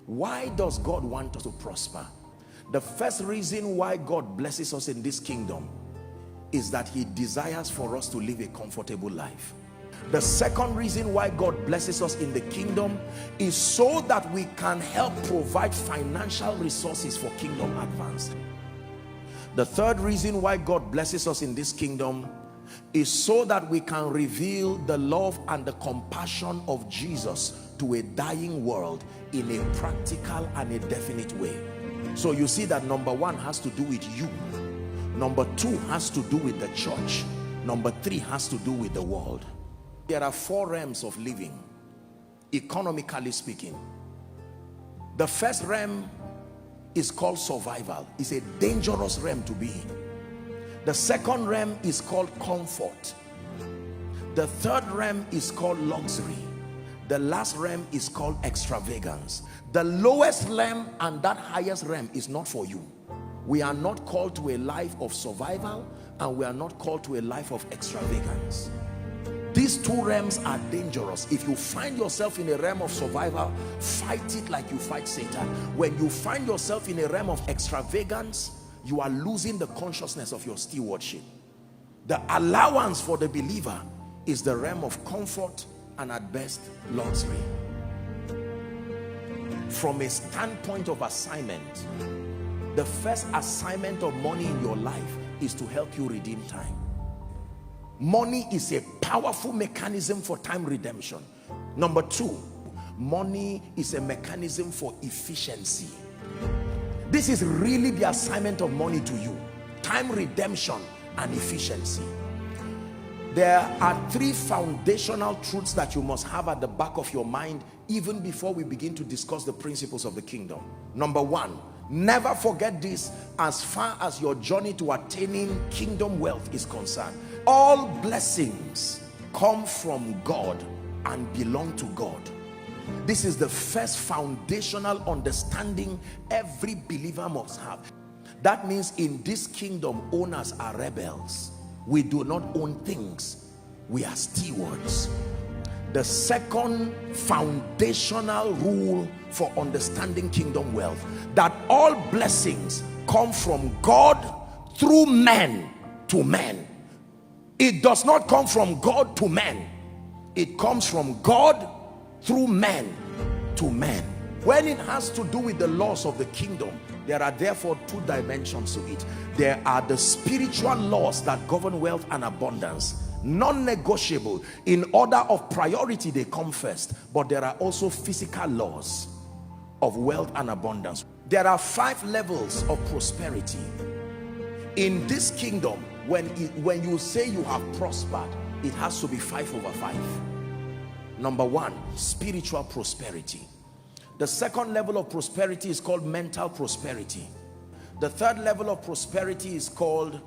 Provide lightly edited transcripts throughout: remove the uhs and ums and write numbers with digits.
Why does God want us to prosper? The first reason why God blesses us in this kingdom is that he desires for us to live a comfortable life. The second reason why God blesses us in the kingdom is so that we can help provide financial resources for kingdom advance. The third reason why God blesses us in this kingdom is so that we can reveal the love and the compassion of Jesus to a dying world in a practical and a definite way. So you see that number one has to do with you. Number two has to do with the church. Number three has to do with the world. There are four realms of living, economically speaking. The first realm is called survival. It's a dangerous realm to be in. The second realm is called comfort. The third realm is called luxury. The last realm is called extravagance. The lowest realm and that highest realm is not for you. We are not called to a life of survival, and we are not called to a life of extravagance. These two realms are dangerous. If you find yourself in a realm of survival, fight it like you fight Satan. When you find yourself in a realm of extravagance, you are losing the consciousness of your stewardship. The allowance for the believer is the realm of comfort and at best luxury. From a standpoint of assignment, the first assignment of money in your life is to help you redeem time. Money is a powerful mechanism for time redemption. Number two, money is a mechanism for efficiency. This is really the assignment of money to you: time redemption and efficiency. There are three foundational truths that you must have at the back of your mind even before we begin to discuss the principles of the kingdom. Number one, never forget this as far as your journey to attaining kingdom wealth is concerned. All blessings come from God and belong to God. This is the first foundational understanding every believer must have. That means in this kingdom, owners are rebels. We do not own things, we are stewards. The second foundational rule for understanding kingdom wealth, that all blessings come from God through men to men. It does not come from God to men. It comes from God through men to men. When it has to do with the laws of the kingdom, there are therefore two dimensions to it. There are the spiritual laws that govern wealth and abundance, non-negotiable. In order of priority, they come first. But there are also physical laws of wealth and abundance. There are 5 levels of prosperity. In this kingdom, when you say you have prospered, it has to be 5/5. Number one, spiritual prosperity. The second level of prosperity is called mental prosperity. The third level of prosperity is called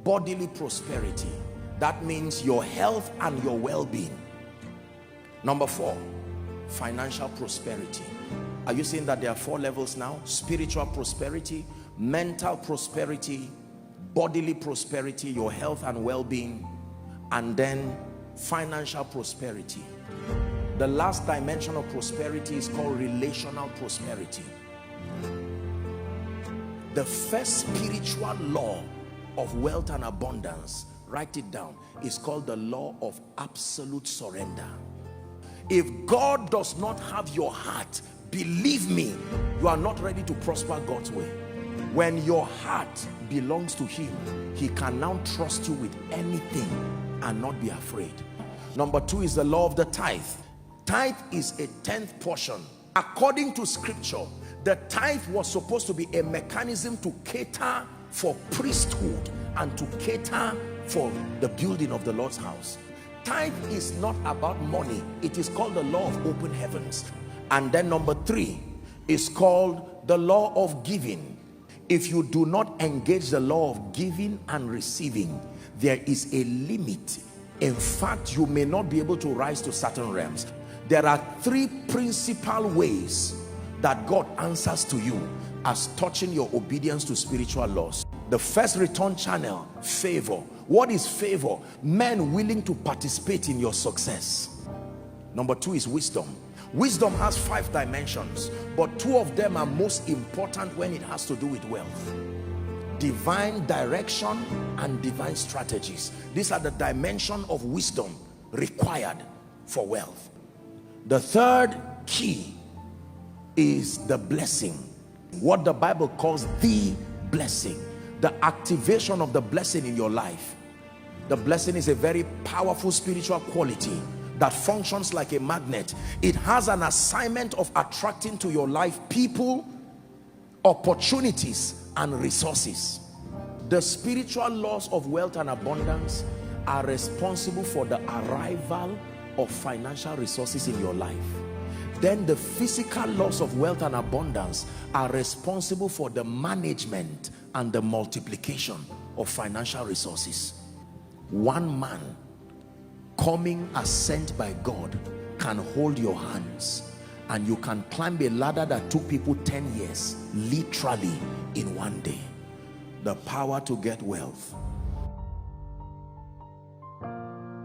bodily prosperity. That means your health and your well-being. Number 4, financial prosperity. Are you saying that there are 4 levels now? Spiritual prosperity, mental prosperity, bodily prosperity, your health and well-being, and then financial prosperity. The last dimension of prosperity is called relational prosperity. The first spiritual law of wealth and abundance, write it down, is called the law of absolute surrender. If God does not have your heart, believe me, you are not ready to prosper God's way. When your heart belongs to him, he can now trust you with anything and not be afraid. Number 2 is the law of the tithe. Tithe is a 10th portion. According to scripture, the tithe was supposed to be a mechanism to cater for priesthood and to cater for the building of the Lord's house. Tithe is not about money. It is called the law of open heavens. And then number 3 is called the law of giving. If you do not engage the law of giving and receiving, there is a limit. In fact, you may not be able to rise to certain realms. There are 3 principal ways that God answers to you as touching your obedience to spiritual laws. The first return channel, favor. What is favor? Men willing to participate in your success. Number 2 is wisdom. Wisdom has 5 dimensions, but 2 of them are most important when it has to do with wealth. Divine direction and divine strategies. These are the dimension of wisdom required for wealth. The third key is the blessing, what the Bible calls the blessing, the activation of the blessing in your life. The blessing is a very powerful spiritual quality that functions like a magnet. It has an assignment of attracting to your life people, opportunities, and resources. The spiritual laws of wealth and abundance are responsible for the arrival of financial resources in your life. Then the physical laws of wealth and abundance are responsible for the management and the multiplication of financial resources. One man coming as sent by God can hold your hands, and you can climb a ladder that took people 10 years literally in one day. The power to get wealth